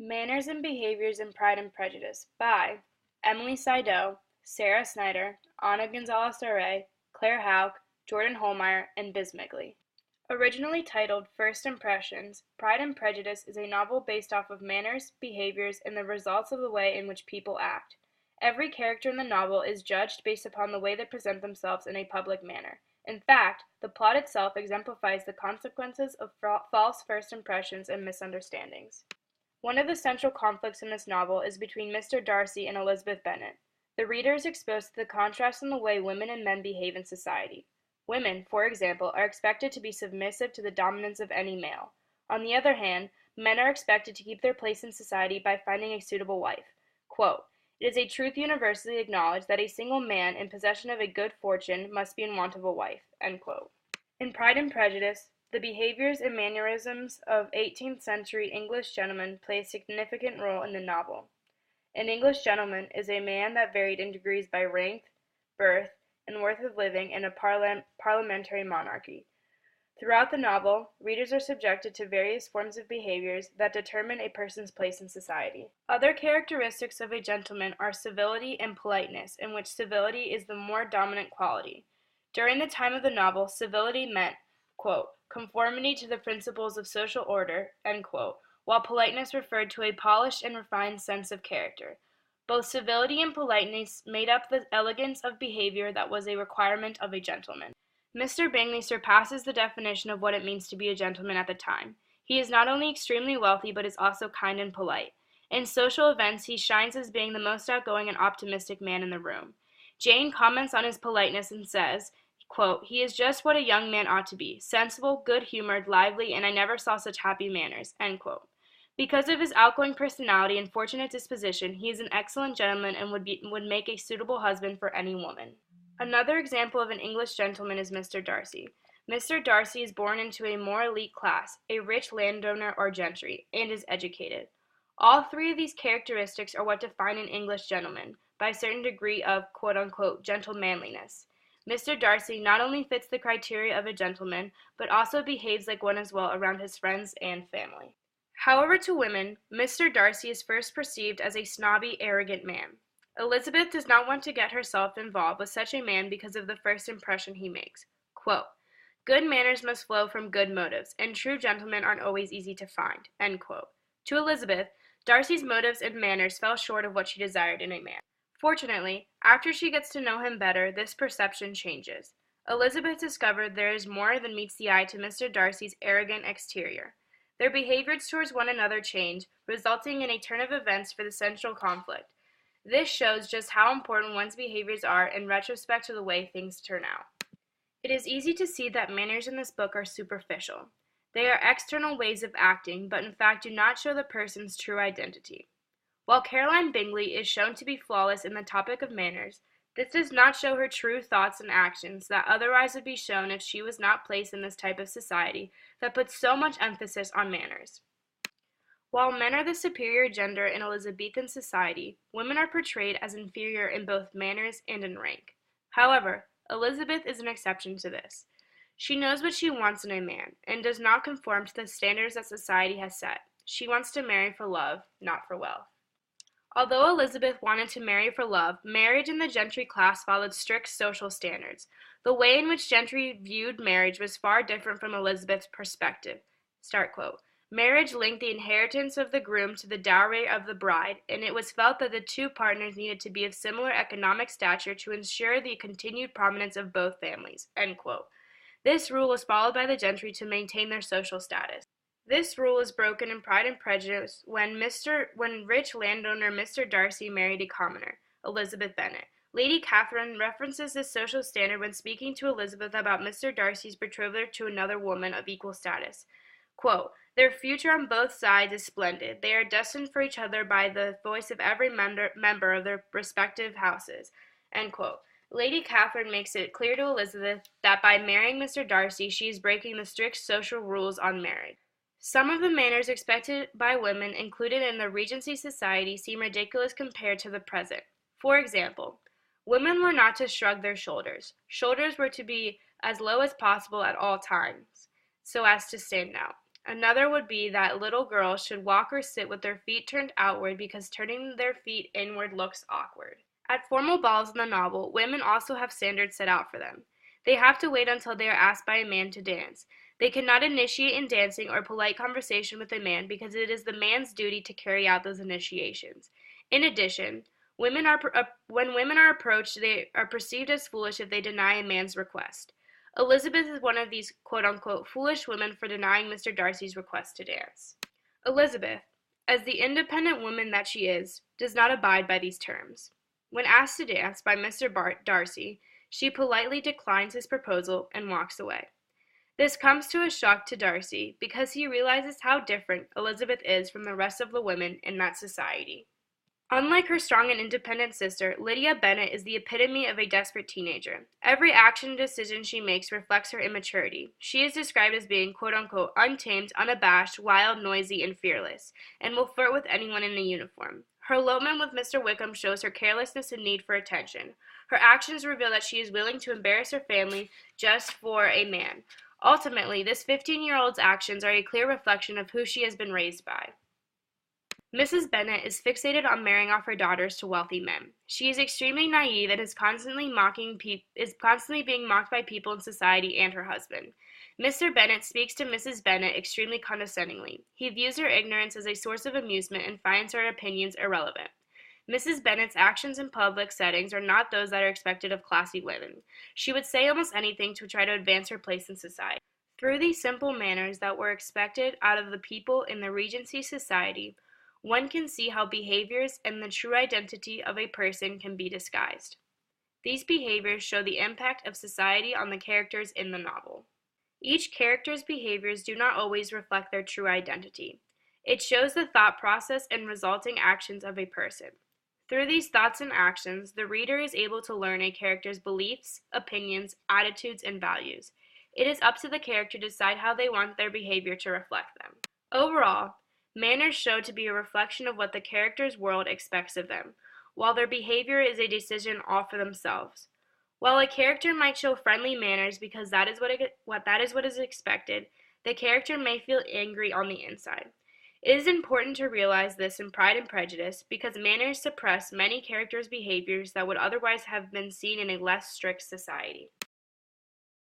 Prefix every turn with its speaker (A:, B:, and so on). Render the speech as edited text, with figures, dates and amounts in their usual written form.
A: Manners and Behaviors in Pride and Prejudice by Emily Seideau, Sarah Snyder, Anna Gonzalez-Array, Claire Hauk, Jordan Holmeyer, and Bismigli. Originally titled First Impressions, Pride and Prejudice is a novel based off of manners, behaviors, and the results of the way in which people act. Every character in the novel is judged based upon the way they present themselves in a public manner. In fact, the plot itself exemplifies the consequences of false first impressions and misunderstandings. One of the central conflicts in this novel is between Mr. Darcy and Elizabeth Bennet. The reader is exposed to the contrast in the way women and men behave in society. Women, for example, are expected to be submissive to the dominance of any male. On the other hand, men are expected to keep their place in society by finding a suitable wife. Quote, "It is a truth universally acknowledged that a single man in possession of a good fortune must be in want of a wife." End quote. In Pride and Prejudice, the behaviors and mannerisms of 18th century English gentlemen play a significant role in the novel. An English gentleman is a man that varied in degrees by rank, birth, and worth of living in a parliamentary monarchy. Throughout the novel, readers are subjected to various forms of behaviors that determine a person's place in society. Other characteristics of a gentleman are civility and politeness, in which civility is the more dominant quality. During the time of the novel, civility meant, quote, conformity to the principles of social order, end quote, while politeness referred to a polished and refined sense of character. Both civility and politeness made up the elegance of behavior that was a requirement of a gentleman. Mr. Bingley surpasses the definition of what it means to be a gentleman at the time. He is not only extremely wealthy, but is also kind and polite. In social events, he shines as being the most outgoing and optimistic man in the room. Jane comments on his politeness and says, quote, "He is just what a young man ought to be, sensible, good-humored, lively, and I never saw such happy manners," end quote. Because of his outgoing personality and fortunate disposition, he is an excellent gentleman and would make a suitable husband for any woman. Another example of an English gentleman is Mr. Darcy. Mr. Darcy is born into a more elite class, a rich landowner or gentry, and is educated. All three of these characteristics are what define an English gentleman, by a certain degree of quote-unquote gentlemanliness. Mr. Darcy not only fits the criteria of a gentleman, but also behaves like one as well around his friends and family. However, to women, Mr. Darcy is first perceived as a snobby, arrogant man. Elizabeth does not want to get herself involved with such a man because of the first impression he makes. Quote, "Good manners must flow from good motives, and true gentlemen aren't always easy to find." End quote. To Elizabeth, Darcy's motives and manners fell short of what she desired in a man. Fortunately, after she gets to know him better, this perception changes. Elizabeth discovered there is more than meets the eye to Mr. Darcy's arrogant exterior. Their behaviors towards one another change, resulting in a turn of events for the central conflict. This shows just how important one's behaviors are in retrospect to the way things turn out. It is easy to see that manners in this book are superficial. They are external ways of acting, but in fact do not show the person's true identity. While Caroline Bingley is shown to be flawless in the topic of manners, this does not show her true thoughts and actions that otherwise would be shown if she was not placed in this type of society that puts so much emphasis on manners. While men are the superior gender in Elizabethan society, women are portrayed as inferior in both manners and in rank. However, Elizabeth is an exception to this. She knows what she wants in a man, and does not conform to the standards that society has set. She wants to marry for love, not for wealth. Although Elizabeth wanted to marry for love, marriage in the gentry class followed strict social standards. The way in which gentry viewed marriage was far different from Elizabeth's perspective. Start quote. Marriage linked the inheritance of the groom to the dowry of the bride, and it was felt that the two partners needed to be of similar economic stature to ensure the continued prominence of both families. End quote. This rule was followed by the gentry to maintain their social status. This rule is broken in Pride and Prejudice when rich landowner Mr. Darcy married a commoner, Elizabeth Bennet. Lady Catherine references this social standard when speaking to Elizabeth about Mr. Darcy's betrothal to another woman of equal status. Quote, "Their future on both sides is splendid. They are destined for each other by the voice of every member of their respective houses." End quote. Lady Catherine makes it clear to Elizabeth that by marrying Mr. Darcy, she is breaking the strict social rules on marriage. Some of the manners expected by women included in the Regency Society seem ridiculous compared to the present. For example, women were not to shrug their shoulders. Shoulders were to be as low as possible at all times, so as to stand out. Another would be that little girls should walk or sit with their feet turned outward because turning their feet inward looks awkward. At formal balls in the novel, women also have standards set out for them. They have to wait until they are asked by a man to dance. They cannot initiate in dancing or polite conversation with a man because it is the man's duty to carry out those initiations. In addition, when women are approached, they are perceived as foolish if they deny a man's request. Elizabeth is one of these quote-unquote foolish women for denying Mr. Darcy's request to dance. Elizabeth, as the independent woman that she is, does not abide by these terms. When asked to dance by Mr. Darcy, she politely declines his proposal and walks away. This comes to a shock to Darcy because he realizes how different Elizabeth is from the rest of the women in that society. Unlike her strong and independent sister, Lydia Bennet is the epitome of a desperate teenager. Every action and decision she makes reflects her immaturity. She is described as being, quote-unquote, untamed, unabashed, wild, noisy, and fearless, and will flirt with anyone in a uniform. Her elopement with Mr. Wickham shows her carelessness and need for attention. Her actions reveal that she is willing to embarrass her family just for a man. Ultimately, this 15-year-old's actions are a clear reflection of who she has been raised by. Mrs. Bennet is fixated on marrying off her daughters to wealthy men. She is extremely naive and is constantly being mocked by people in society and her husband. Mr. Bennet speaks to Mrs. Bennet extremely condescendingly. He views her ignorance as a source of amusement and finds her opinions irrelevant. Mrs. Bennet's actions in public settings are not those that are expected of classy women. She would say almost anything to try to advance her place in society. Through these simple manners that were expected out of the people in the Regency society, one can see how behaviors and the true identity of a person can be disguised. These behaviors show the impact of society on the characters in the novel. Each character's behaviors do not always reflect their true identity. It shows the thought process and resulting actions of a person. Through these thoughts and actions, the reader is able to learn a character's beliefs, opinions, attitudes, and values. It is up to the character to decide how they want their behavior to reflect them. Overall, manners show to be a reflection of what the character's world expects of them, while their behavior is a decision all for themselves. While a character might show friendly manners because that is what is expected, the character may feel angry on the inside. It is important to realize this in Pride and Prejudice because manners suppress many characters' behaviors that would otherwise have been seen in a less strict society.